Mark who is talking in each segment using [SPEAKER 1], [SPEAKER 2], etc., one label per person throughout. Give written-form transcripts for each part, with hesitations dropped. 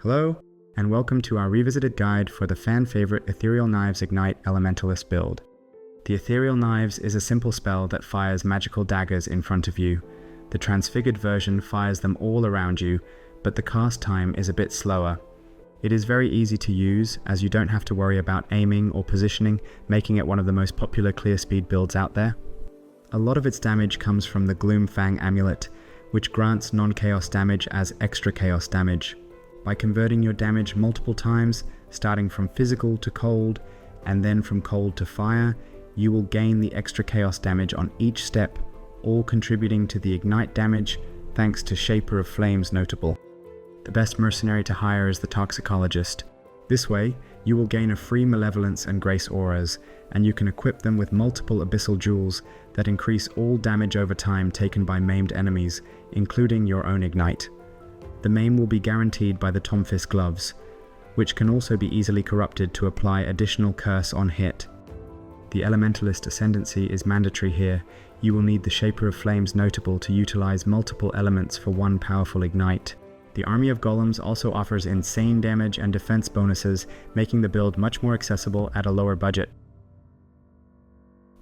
[SPEAKER 1] Hello, and welcome to our revisited guide for the fan-favorite Ethereal Knives Ignite Elementalist build. The Ethereal Knives is a simple spell that fires magical daggers in front of you. The transfigured version fires them all around you, but the cast time is a bit slower. It is very easy to use, as you don't have to worry about aiming or positioning, making it one of the most popular clear speed builds out there. A lot of its damage comes from the Gloomfang amulet, which grants non-chaos damage as extra chaos damage. By converting your damage multiple times, starting from physical to cold, and then from cold to fire, you will gain the extra chaos damage on each step, all contributing to the ignite damage thanks to Shaper of Flames notable. The best mercenary to hire is the Toxicologist. This way, you will gain a free Malevolence and Grace auras, and you can equip them with multiple Abyssal Jewels that increase all damage over time taken by maimed enemies, including your own ignite. The maim will be guaranteed by the Tomfist gloves, which can also be easily corrupted to apply additional curse on hit. The Elementalist Ascendancy is mandatory here. You will need the Shaper of Flames notable to utilize multiple elements for one powerful ignite. The Army of Golems also offers insane damage and defense bonuses, making the build much more accessible at a lower budget.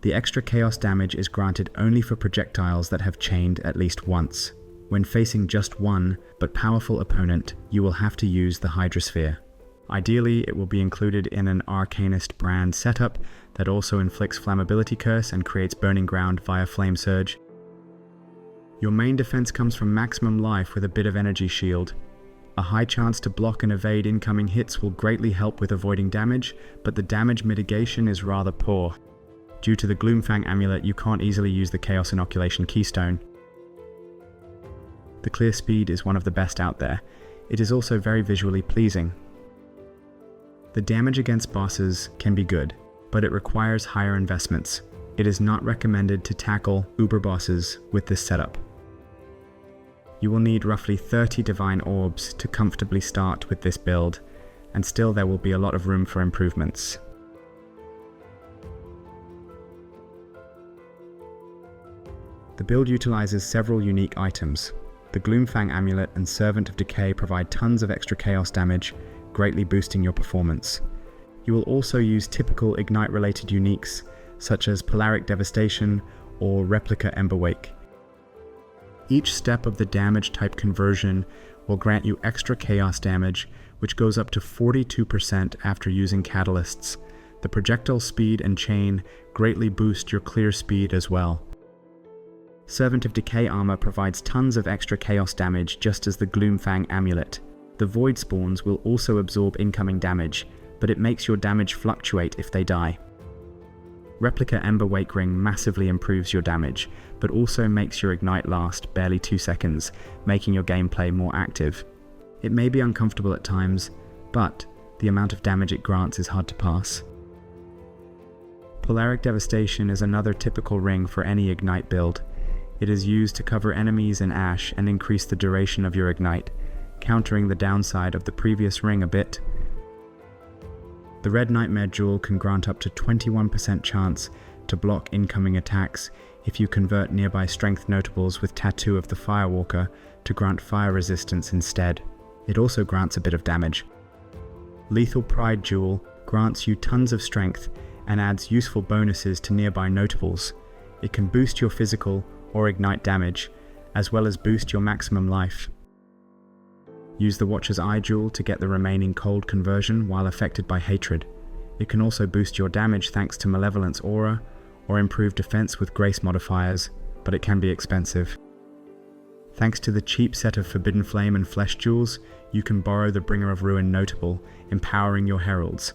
[SPEAKER 1] The extra chaos damage is granted only for projectiles that have chained at least once. When facing just one, but powerful opponent, you will have to use the Hydrosphere. Ideally, it will be included in an Arcanist brand setup that also inflicts Flammability Curse and creates Burning Ground via Flame Surge. Your main defense comes from maximum life with a bit of energy shield. A high chance to block and evade incoming hits will greatly help with avoiding damage, but the damage mitigation is rather poor. Due to the Gloomfang amulet, you can't easily use the Chaos Inoculation Keystone. The clear speed is one of the best out there. It is also very visually pleasing. The damage against bosses can be good, but it requires higher investments. It is not recommended to tackle uber bosses with this setup. You will need roughly 30 Divine Orbs to comfortably start with this build, and still there will be a lot of room for improvements. The build utilizes several unique items. The Gloomfang Amulet and Servant of Decay provide tons of extra chaos damage, greatly boosting your performance. You will also use typical Ignite-related uniques, such as Polaric Devastation or Replica Emberwake. Each step of the damage type conversion will grant you extra chaos damage, which goes up to 42% after using catalysts. The projectile speed and chain greatly boost your clear speed as well. Servant of Decay armor provides tons of extra chaos damage, just as the Gloomfang amulet. The Void Spawns will also absorb incoming damage, but it makes your damage fluctuate if they die. Replica Emberwake Ring massively improves your damage, but also makes your ignite last barely 2 seconds, making your gameplay more active. It may be uncomfortable at times, but the amount of damage it grants is hard to pass. Polaric Devastation is another typical ring for any ignite build. It is used to cover enemies in ash and increase the duration of your ignite, countering the downside of the previous ring a bit. The Red Nightmare Jewel can grant up to 21% chance to block incoming attacks if you convert nearby strength notables with Tattoo of the Firewalker to grant fire resistance instead. It also grants a bit of damage. Lethal Pride Jewel grants you tons of strength and adds useful bonuses to nearby notables. It can boost your physical or ignite damage, as well as boost your maximum life. Use the Watcher's Eye Jewel to get the remaining cold conversion while affected by hatred. It can also boost your damage thanks to Malevolence Aura, or improve defense with Grace modifiers, but it can be expensive. Thanks to the cheap set of Forbidden Flame and Flesh Jewels, you can borrow the Bringer of Ruin notable, empowering your heralds.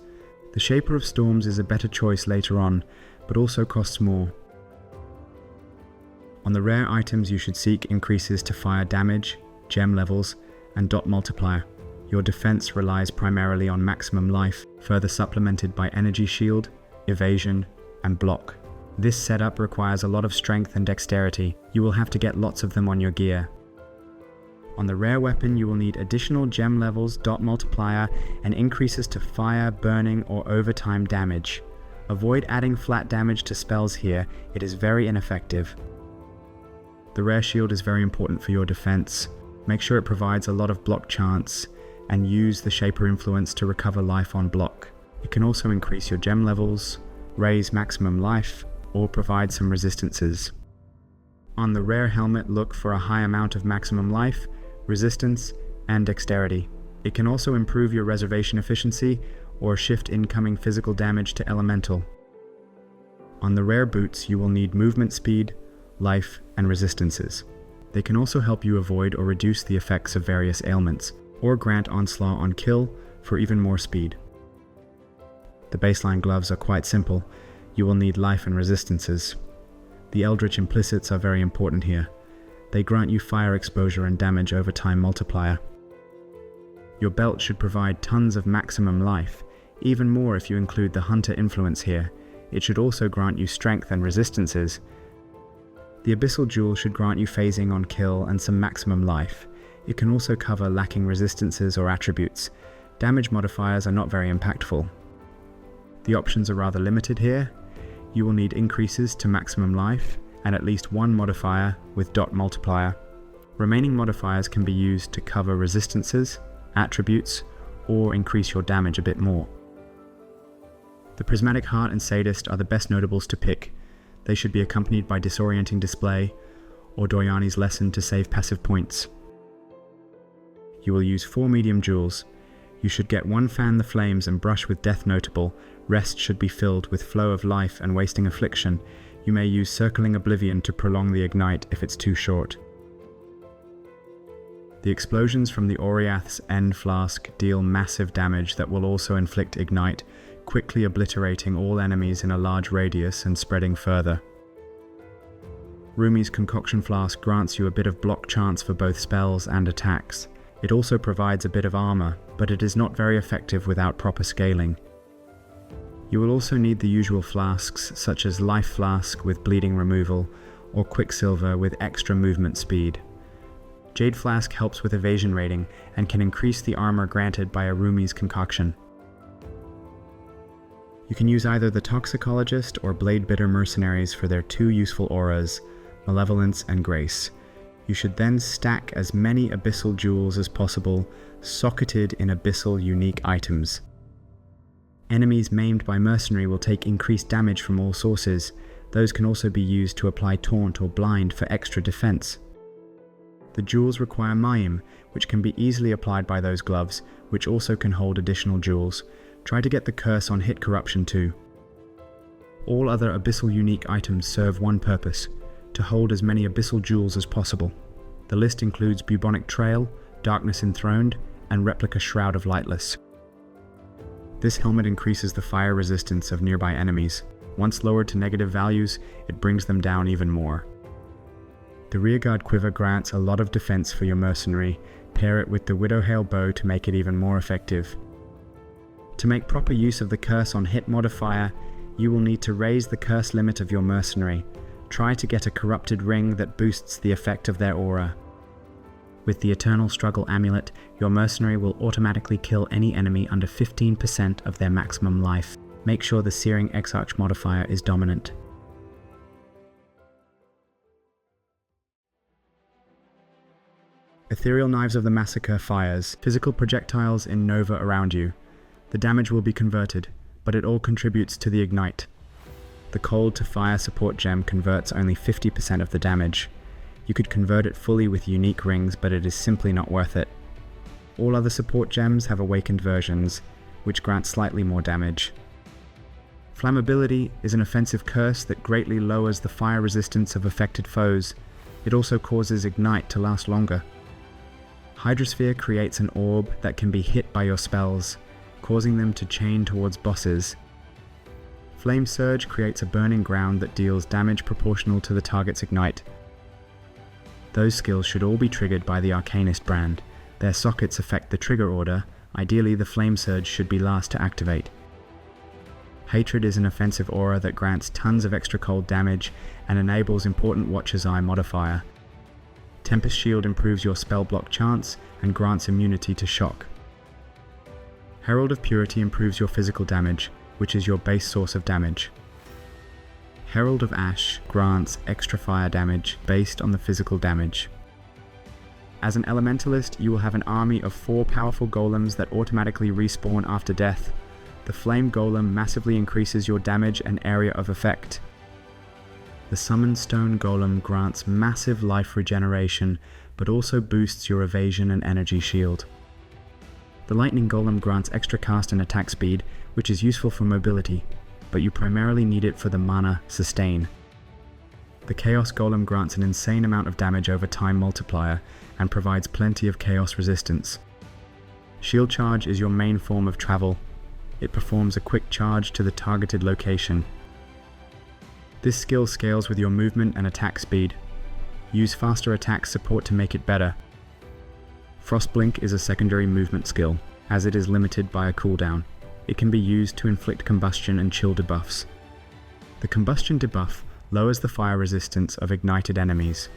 [SPEAKER 1] The Shaper of Storms is a better choice later on, but also costs more. On the rare items you should seek increases to fire damage, gem levels, and dot multiplier. Your defense relies primarily on maximum life, further supplemented by energy shield, evasion, and block. This setup requires a lot of strength and dexterity. You will have to get lots of them on your gear. On the rare weapon, you will need additional gem levels, dot multiplier, and increases to fire, burning, or overtime damage. Avoid adding flat damage to spells here, it is very ineffective. The rare shield is very important for your defense. Make sure it provides a lot of block chance and use the Shaper influence to recover life on block. It can also increase your gem levels, raise maximum life, or provide some resistances. On the rare helmet, look for a high amount of maximum life, resistance, and dexterity. It can also improve your reservation efficiency or shift incoming physical damage to elemental. On the rare boots, you will need movement speed, life, and resistances. They can also help you avoid or reduce the effects of various ailments, or grant onslaught on kill for even more speed. The baseline gloves are quite simple. You will need life and resistances. The Eldritch implicits are very important here. They grant you fire exposure and damage over time multiplier. Your belt should provide tons of maximum life, even more if you include the Hunter influence here. It should also grant you strength and resistances. The Abyssal Jewel should grant you phasing on kill and some maximum life. It can also cover lacking resistances or attributes. Damage modifiers are not very impactful. The options are rather limited here. You will need increases to maximum life and at least one modifier with dot multiplier. Remaining modifiers can be used to cover resistances, attributes, or increase your damage a bit more. The Prismatic Heart and Sadist are the best notables to pick. They should be accompanied by Disorienting Display or Doyani's Lesson to save passive points. You will use 4 medium jewels. You should get 1 Fan the Flames and brush with Death Notable. Rest should be filled with Flow of Life and Wasting Affliction. You may use Circling Oblivion to prolong the ignite if it's too short. The explosions from the Oriath's End Flask deal massive damage that will also inflict ignite, quickly obliterating all enemies in a large radius and spreading further. Rumi's Concoction Flask grants you a bit of block chance for both spells and attacks. It also provides a bit of armor, but it is not very effective without proper scaling. You will also need the usual flasks such as Life Flask with bleeding removal or Quicksilver with extra movement speed. Jade Flask helps with evasion rating and can increase the armor granted by a Rumi's Concoction. You can use either the Toxicologist or Bladebitter Mercenaries for their 2 useful auras, Malevolence and Grace. You should then stack as many Abyssal Jewels as possible, socketed in Abyssal unique items. Enemies maimed by Mercenary will take increased damage from all sources. Those can also be used to apply Taunt or Blind for extra defense. The jewels require Mayim, which can be easily applied by those gloves, which also can hold additional jewels. Try to get the curse on hit corruption too. All other Abyssal unique items serve one purpose: to hold as many Abyssal jewels as possible. The list includes Bubonic Trail, Darkness Enthroned, and Replica Shroud of Lightless. This helmet increases the fire resistance of nearby enemies. Once lowered to negative values, it brings them down even more. The Rearguard Quiver grants a lot of defense for your Mercenary. Pair it with the Widowhail Bow to make it even more effective. To make proper use of the curse on hit modifier, you will need to raise the curse limit of your Mercenary. Try to get a corrupted ring that boosts the effect of their aura. With the Eternal Struggle Amulet, your Mercenary will automatically kill any enemy under 15% of their maximum life. Make sure the Searing Exarch modifier is dominant. Ethereal Knives of the Massacre fires physical projectiles in Nova around you. The damage will be converted, but it all contributes to the ignite. The Cold to Fire support gem converts only 50% of the damage. You could convert it fully with unique rings, but it is simply not worth it. All other support gems have awakened versions, which grant slightly more damage. Flammability is an offensive curse that greatly lowers the fire resistance of affected foes. It also causes ignite to last longer. Hydrosphere creates an orb that can be hit by your spells, causing them to chain towards bosses. Flame Surge creates a burning ground that deals damage proportional to the target's ignite. Those skills should all be triggered by the Arcanist brand. Their sockets affect the trigger order. Ideally, the Flame Surge should be last to activate. Hatred is an offensive aura that grants tons of extra cold damage and enables important Watcher's Eye modifier. Tempest Shield improves your spell block chance and grants immunity to shock. Herald of Purity improves your physical damage, which is your base source of damage. Herald of Ash grants extra fire damage based on the physical damage. As an Elementalist, you will have an army of 4 powerful golems that automatically respawn after death. The Flame Golem massively increases your damage and area of effect. The Summoned Stone Golem grants massive life regeneration, but also boosts your evasion and energy shield. The Lightning Golem grants extra cast and attack speed, which is useful for mobility, but you primarily need it for the mana sustain. The Chaos Golem grants an insane amount of damage over time multiplier, and provides plenty of chaos resistance. Shield Charge is your main form of travel. It performs a quick charge to the targeted location. This skill scales with your movement and attack speed. Use faster attack support to make it better. Frostblink is a secondary movement skill, as it is limited by a cooldown. It can be used to inflict combustion and chill debuffs. The combustion debuff lowers the fire resistance of ignited enemies.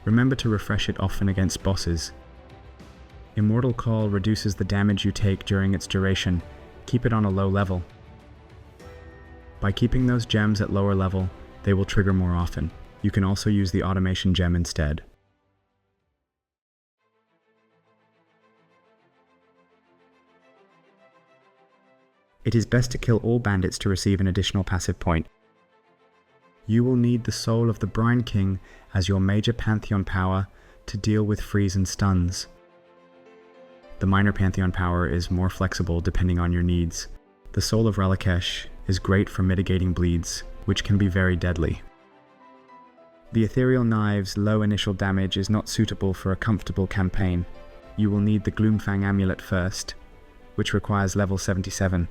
[SPEAKER 1] Remember to refresh it often against bosses. Immortal Call reduces the damage you take during its duration. Keep it on a low level. By keeping those gems at lower level, they will trigger more often. You can also use the automation gem instead. It is best to kill all bandits to receive an additional passive point. You will need the Soul of the Brine King as your major Pantheon power to deal with freeze and stuns. The minor Pantheon power is more flexible depending on your needs. The Soul of Ralakesh is great for mitigating bleeds, which can be very deadly. The Ethereal Knives' low initial damage is not suitable for a comfortable campaign. You will need the Gloomfang Amulet first, which requires level 77.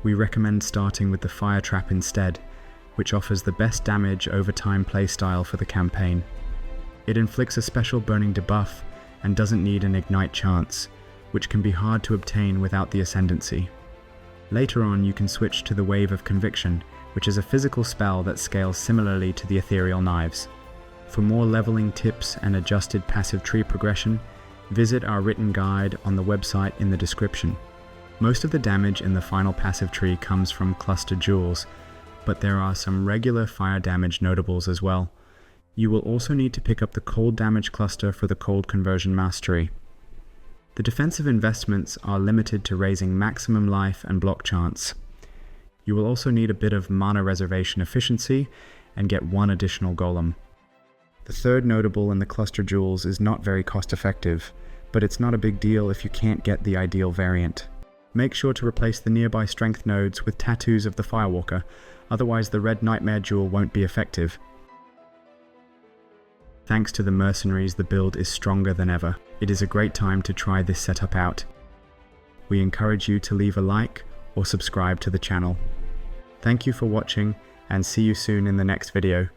[SPEAKER 1] We recommend starting with the Fire Trap instead, which offers the best damage over time playstyle for the campaign. It inflicts a special burning debuff and doesn't need an ignite chance, which can be hard to obtain without the Ascendancy. Later on, you can switch to the Wave of Conviction, which is a physical spell that scales similarly to the Ethereal Knives. For more leveling tips and adjusted passive tree progression, visit our written guide on the website in the description. Most of the damage in the final passive tree comes from cluster jewels, but there are some regular fire damage notables as well. You will also need to pick up the cold damage cluster for the cold conversion mastery. The defensive investments are limited to raising maximum life and block chance. You will also need a bit of mana reservation efficiency and get 1 additional golem. The third notable in the cluster jewels is not very cost effective, but it's not a big deal if you can't get the ideal variant. Make sure to replace the nearby strength nodes with tattoos of the Firewalker, otherwise the red nightmare jewel won't be effective. Thanks to the Mercenaries, the build is stronger than ever. It is a great time to try this setup out. We encourage you to leave a like or subscribe to the channel. Thank you for watching, and see you soon in the next video.